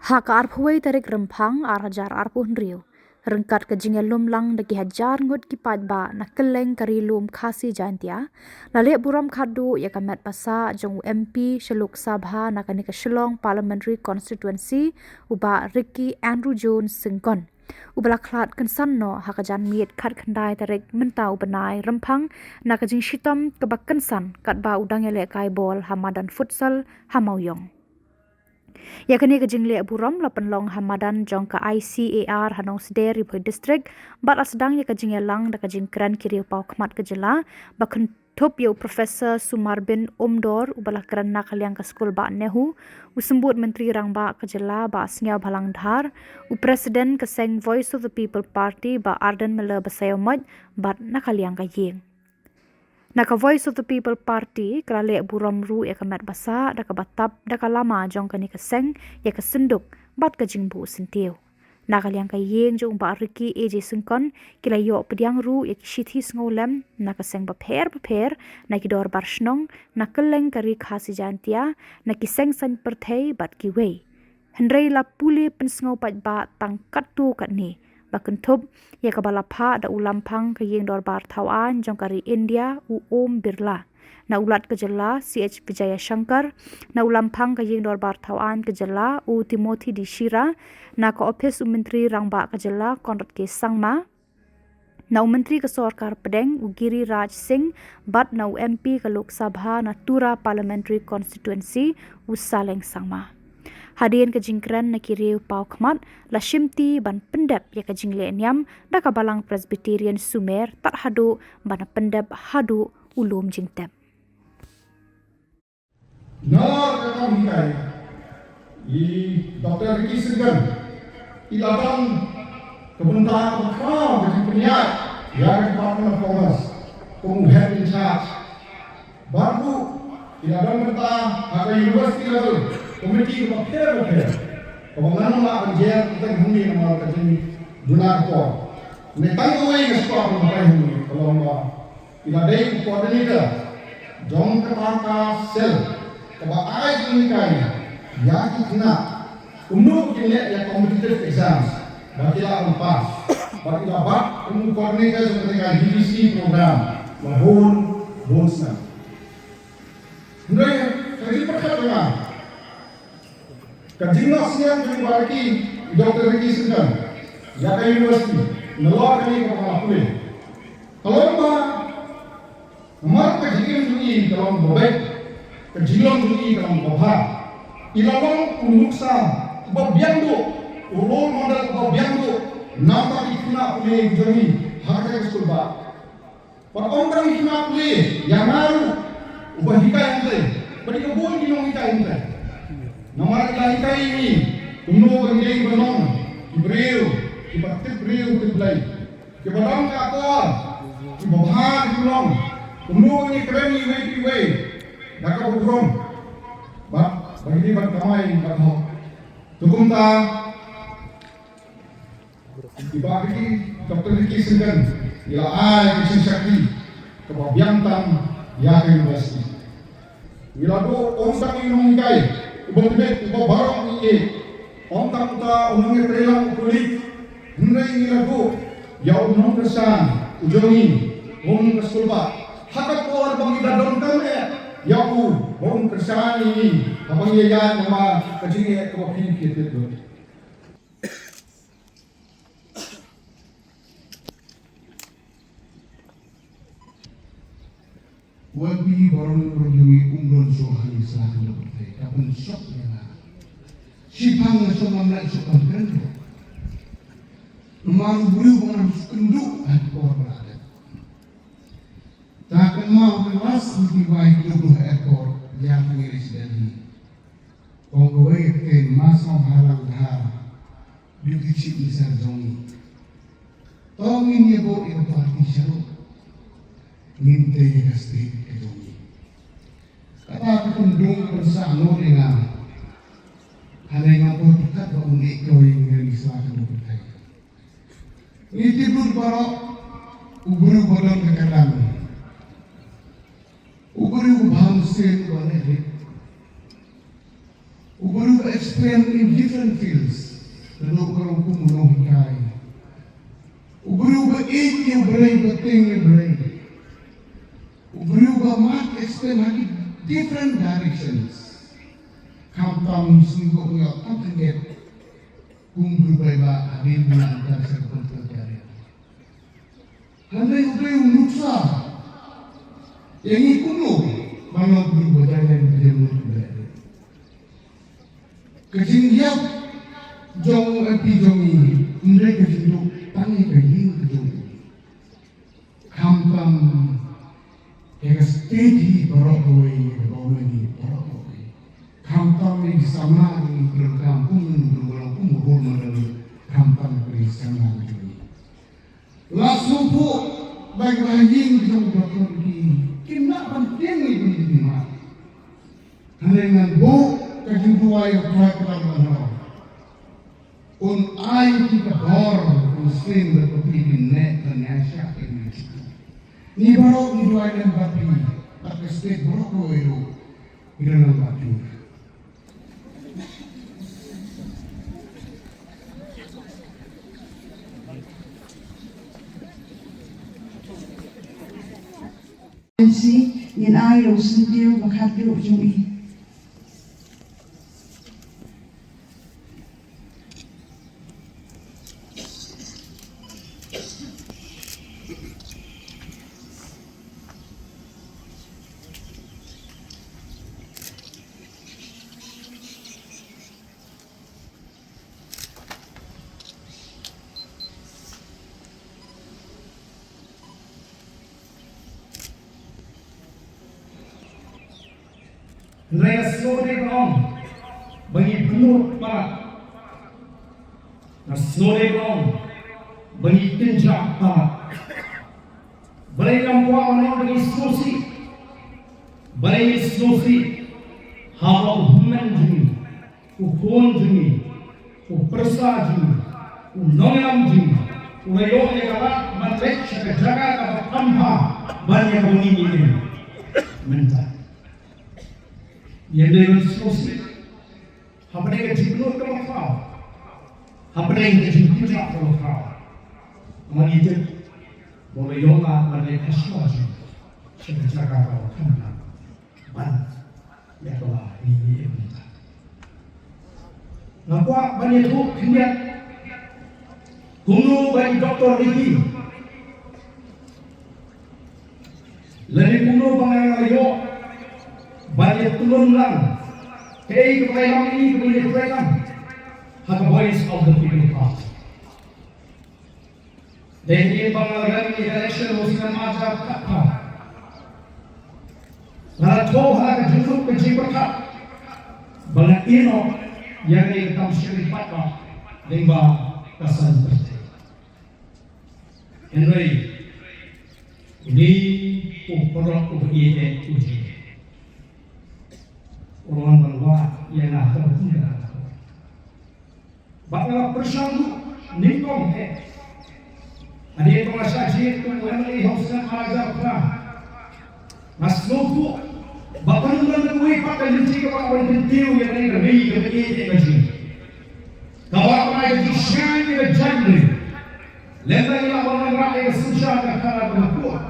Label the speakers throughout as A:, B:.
A: Hak arpuai tarik rempang Hajar arpuh riu. Rengkat ke jinga lumlang daki Hajar Ngut ki Paidbah na keleng kari lum khasi jantia. Lalik buram Khatduh ya kamet pasa jong MP Shillong Sabha na kani ke Shillong Parliamentary Constituency uba Ricky Andrew Jones Syngkon. Ubala klat kensan no hakajan miet kat kendai tarik mentau benai rempang na kajing shitam kebak kensan kat ba udang yale kai bol hamadan futsal hamauyong. Ya kini kejing le buram la penlong hamadan jong ka ICAR Nongsder Riboi District bat asdang ya kejing lang da kejing kran kiri pau khmat kejela bakun top yo Profesor Sumar bin Omdor ubala kran nak haliang ka skul ba NEHU usembut menteri rang ba kejela ba snya balang dhar u presiden keseng Voice of the People Party ba Arden mele basayomot bat nak haliang ka yeng. Naka Voice of the People Party kerale buram ru ya kamat basa daka batap daka lama jong kani keseng ya kesenduk bat kajing bu sentiu. Naka liang ka yeng jong ba Ricky AJ Syngkon kila yo pediang ru ya kisithi ngolem naka seng baper na kidor barshnong na keleng kari khasi jantia na kiseng san perthei bat kiwei. Hendrei la puli pensngau Paidbah tang Khatduh kat ni. Bakun thub ya kabala pha da ulampang ke yeng dor bar thawan jong kari India u Om Birla na ulat kejela CH Vijaya Shankar na ulampang ke yeng dor bar thawan kejela u Timothy di Shira na ka office menteri rangba kejela Konrad ke Samla na menteri ke Sarkar Pedeng u Giri Raj Singh bat na MP ke Lok Sabha na Tura Parliamentary Constituency u Saleng Sangma. Hadian ke jingkran na kiriu pau khmat la shimti ban pendep ya ke jingle nyam da ka balang Presbyterian Sumer tar hadu ban pendep hadu ulum jingtep.
B: Nar kakam hikai i Dr. Ricky Syngkon ilaban kebentaan berkau bagi peniat yang Department of Commerce como head in charge baru ilaban mentah ada university level komiti berpikir kebangan mak kerja kita huni nama kerja dunia ko netang away ke sekolah pakai huni kalau mak ila day coordinator jong kepaka sel keba ai ini kai ya kita umur kita ya competitive exams bagi lah lepas bagi dapat umur coordinator seperti DBC program mahun bonusnya Hendai kerja perkhidmatan Kajingnas yang dibaraki Dr. Ricky Syngkon Jaga University Nelor kami ke Khublei. Kalau nomor kajingin ini dalam bebek kajingin ini dalam bahar ilawang unuksa babiang tu ulol modal babiang tu nata ikna Khublei jami Hajar sulba para orang ikna Khublei yang baru ubah hikai ente bagi kebun dinong hikai ente Nomor kita ini, kuno berjeng benong, kibril, kibatik bril Khublei, kibadang kakor, kibabhar Shillong, kuno ini kremi way, daka burom, bagi ban kamai bakho, tukumta, dibagi Dr. Ricky Syngkon, ila ai kisah sakti, kebabiantan ya university, ila do orang inong kai. Ubah barang ini, orang tak umumnya terhilang kulit. Hendai ini lagu, ya umum kesan, ujongi, umum kesulba. Hakat keluar bagi dadon kami, ya umum kesan ini. Abang ia nama kecilnya kebapin kita tu.
C: Wabi barang berjungi umron sohani selatan bertai. Kapan sok ya? Sipang semua nak sok kan? Nomor bulu bukan kenduk atau berada. Takkan mau kelas dibaik 20 ekor yang mengiris dari. Konggowe ke masam halang dhar. Dikicip misal zongi. Tongin ye bo itu parti syaru. Ngintay kasih kedongi. Kata kundung bersama dengan hanai ngapo dekat baungi going dari selatan bertai. Ini tidur barok uburu bodong kekadang. Uburu baham sen banek. Uburu explain in different fields. Lalu kalau aku menungkai, ubah ini berai beting berai, ubah mat explain lagi different directions. Kampam Syngkon yang tak terget, berubah hari bulan dan sekolah terjadi. Handai ubah nuksa, yang ikuno mana berubah jalan berjemur berada. Kejingiap jong api jongi, mereka jenduk tangi kejing kejung. Kampam yang steady berokoi, berokoi, berokoi. Kampam yang Samla yang berkampung, berkampung, berkampung, kampam yang Samla ini. Langsung pun baik lagi kita berpergi. Kena penting itu di mana? Dengan bu kehidupan yang berkelanjutan. Un ay kita bor muslim berkopi di net dan Asia ini. Ni baru ni dua yang batu, tapi state baru itu dengan batu.
D: Yang ayo sendiri Khatduh jumi.
B: Raya sore belum bagi penuh parat. Sore belum bagi tinjak parat. Balai lampuan orang bagi sosi, balai sosi, halau human jumi, ukon jumi, upersa jumi, unonam jumi, ulayong negarat matrek jaga atau tanpa banyak bunyi ini mentah. Yang dengan sosi, apa yang dijemput kalau kau, apa yang dijemput kalau kau, mengikat, boleh yoga boleh kasuasi, sejaga kau kena, ban, ya kau ini yang Ngapa banyak tu kemudian kuno bagi Dr. Ricky, lagi kuno bangayo. Banyak turun lang. Kaya kailangan ini kemudian kailangan have a voice of the people part. Dan ini pangalagan ini election usinan Hajar Khatduh. Nato halaga junuk kecil berkat. Banyak ino yang ini kam syari Paidbah lingba kasan berte. Henry ini uporok ubiyete uji. Orang berbuat yang nak terhubung. Bahawa persatu nikong ada yang mengasaji itu NEHU Hajar pernah. Masluku bapak nungan kuih pakai linci kepada orang pentiu yang ini lebih kebetulan macam. Kalau orang itu siang itu jadi, lembang yang orang rakyat susah kerana berkuat.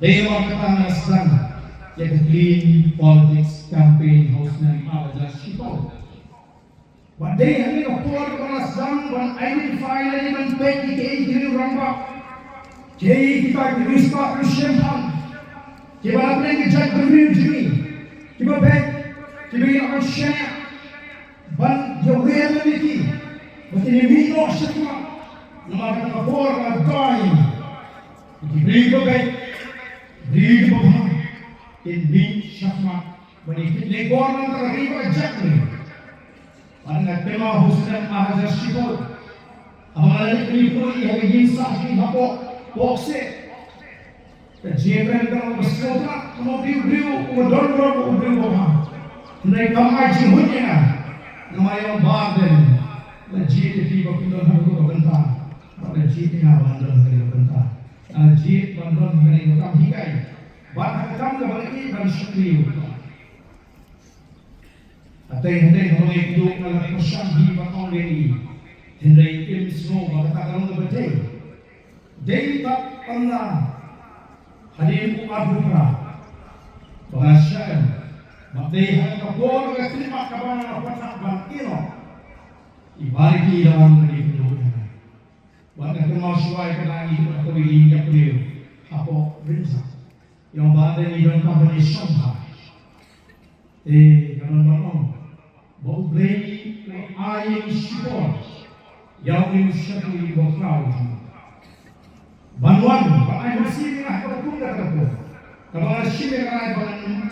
B: Dia orang kata nasran. Yang clean politics campaign house nan Hajar Shillong. But they have a poor person when identify element petty kiri ramba. Kiri kita rispa Syngkon. Kita apa yang kita beri jini. Kita baik. Kita yang share. Ban jauhnya lagi. Mesti ni minor semua. Nama kita poor dan dying. Kita beri baik. Beri baik. Ini syafat menikmati legor antara riba jatuh. Pada tema husnan Hajar Shillong, amalan ini pun yang insaf di hapok bokse. Kejian dalam bersekolah, kemudian beliau mendorong beliau. Mereka mengaji hunya, nama yang badan, lejit di bawah pintu bentar, lejit di bawah pintu bentar, lejit bandar mengenai makam hikai. Bahkan kamu balik ini dari syukri. Hatay-hatay mga ito na nagpasyang bakang lini. Hinday im snow magkatakalong na batay. Day tak pala. Halin ko abura. Bagasyan. Magdayahan ka po ng kasimak ka ba na pasak bangkino. Ibalik ilawan na ito. Wala kang masuway ka na ito at kawilin niya po Hapo rinsa. Yung bata ni Don Company Shanghai. Ganun. Khublei ayeng Shillong. Yang yung siya ko ibang Banwan, bakay masili nga kapag ko. Kapag sili ka ay bang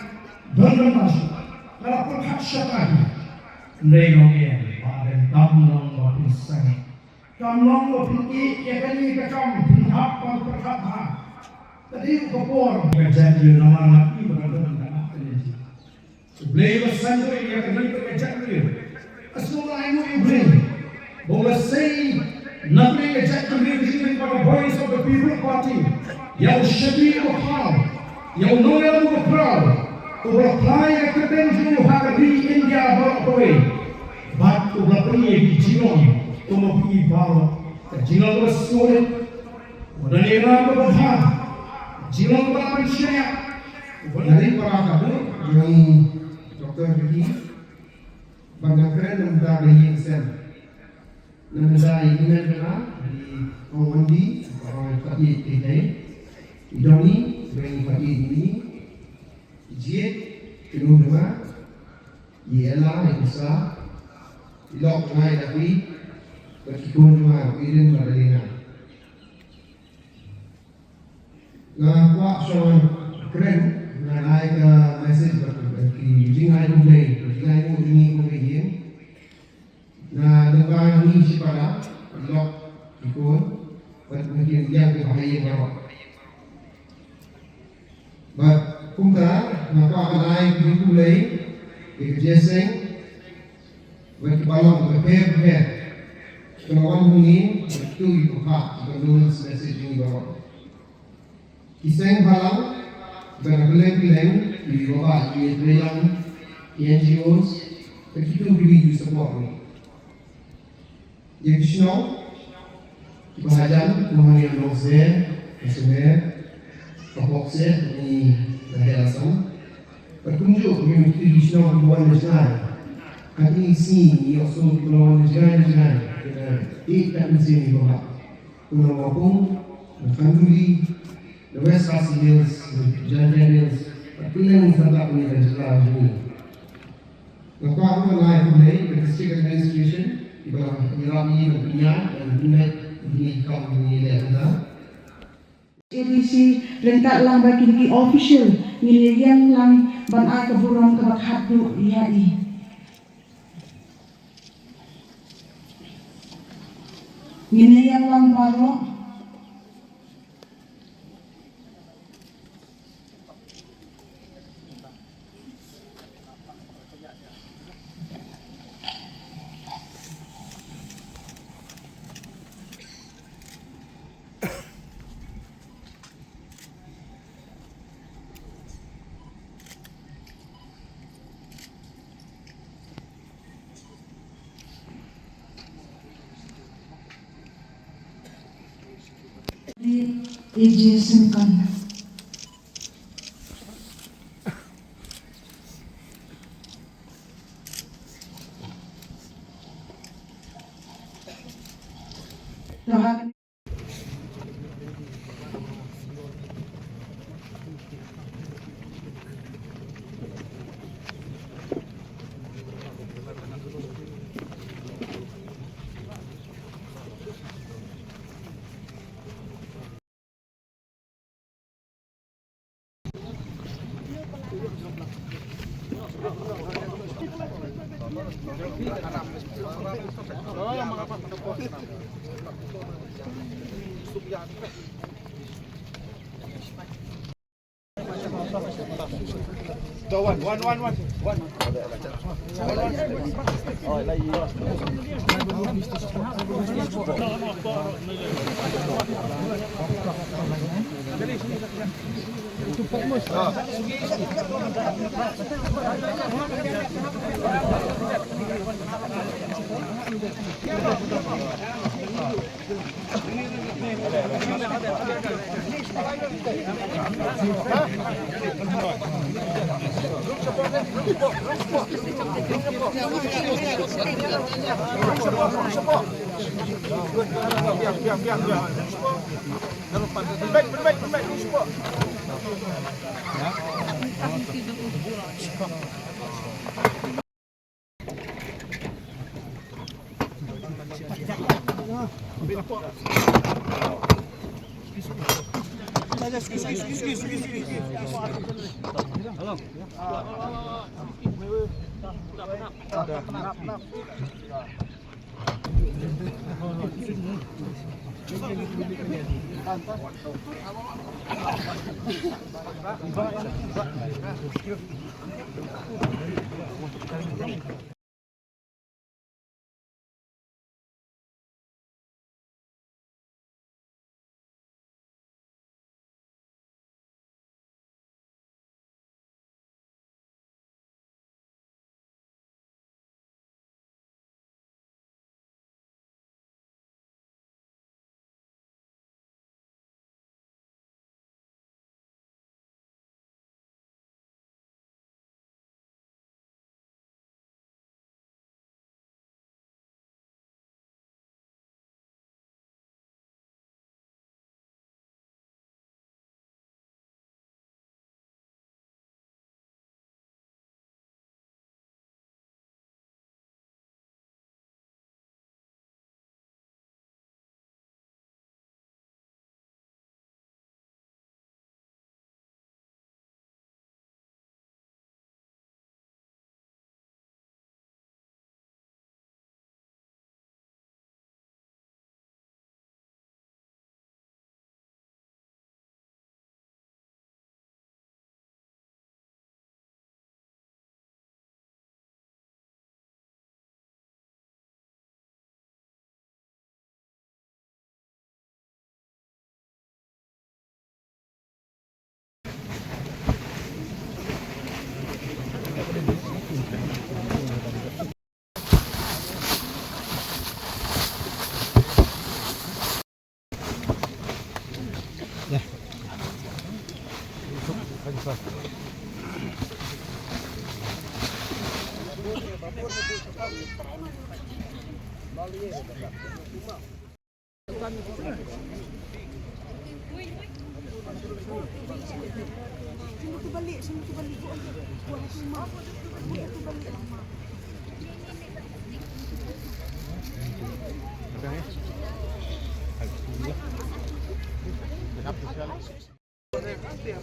B: donbosco. Kapag haksya tayo. Hindi nung iyan. Bakit tamnong mapinsangin. Tamnong mapingi, yakani ka kam. Pinhap ang pagkakha. Tadi yung Khubor. Kajat yun naman ang iba na doon na natin. Khublei basan ko yung yakani ka kajat yun. Asulay mo yung Khublei. Say nothing exactly representing but the voice of the people party. Yang Shabi of How, yang Noel of Proud, to reply at the Benju Hagadi India Barakaway, but to reply at Shillong, to Mapi Baro, the Shillong was stolen, Wadanira of Ha, Shillong Bapan Shaya,
C: Dari para Khatduh yang Dr. Ricky Bangkren dan Dari Sen. Nanda ingin berada di Khuborjylla orang kaki ini, idoni sebagai kaki ini, jet kedua rumah, ialah yang besar, ilok naik tapi berkikun rumah irin berlina. Kuat soal keren, naik message berkiki jingai Khublei, jingai Khuborjylla. Na nagbahan ni si para lock ikon at mungkin yang bahaya bawa. But kung nakakalay di Khublei, ikajessing, at balong prepare. Kawan hungin, itu ibuka, menulis message ini bawa. Kiseng balang, berkeleng-keleng di bawah yang NGOs, begitu diri support ni. Yang Shillong, Hajar, kemudian Nongsder, Khubor, ini berhelasan. Bertunjuk community di Shillong Khuborjylla Negara. Kami isi yang osong Khuborjylla Negara. Tidak mesti dibawa. Pulau Wapung, Khatduh, the West Khasinews, Hills, Pilih Santak punya jelas ini. Maka aku mengenai Khublei, the district administration. Ibarat penyelami berpunya dan dunia ini kau ini lihat.
D: Edisi rentak lang bagi official nilaian lang banai keburon ke Khatduh iai. Nilaian lang baru. Syngkon.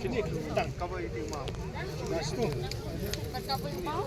B: Sini tak cover itu mah. Dah situ. Tak cover mau.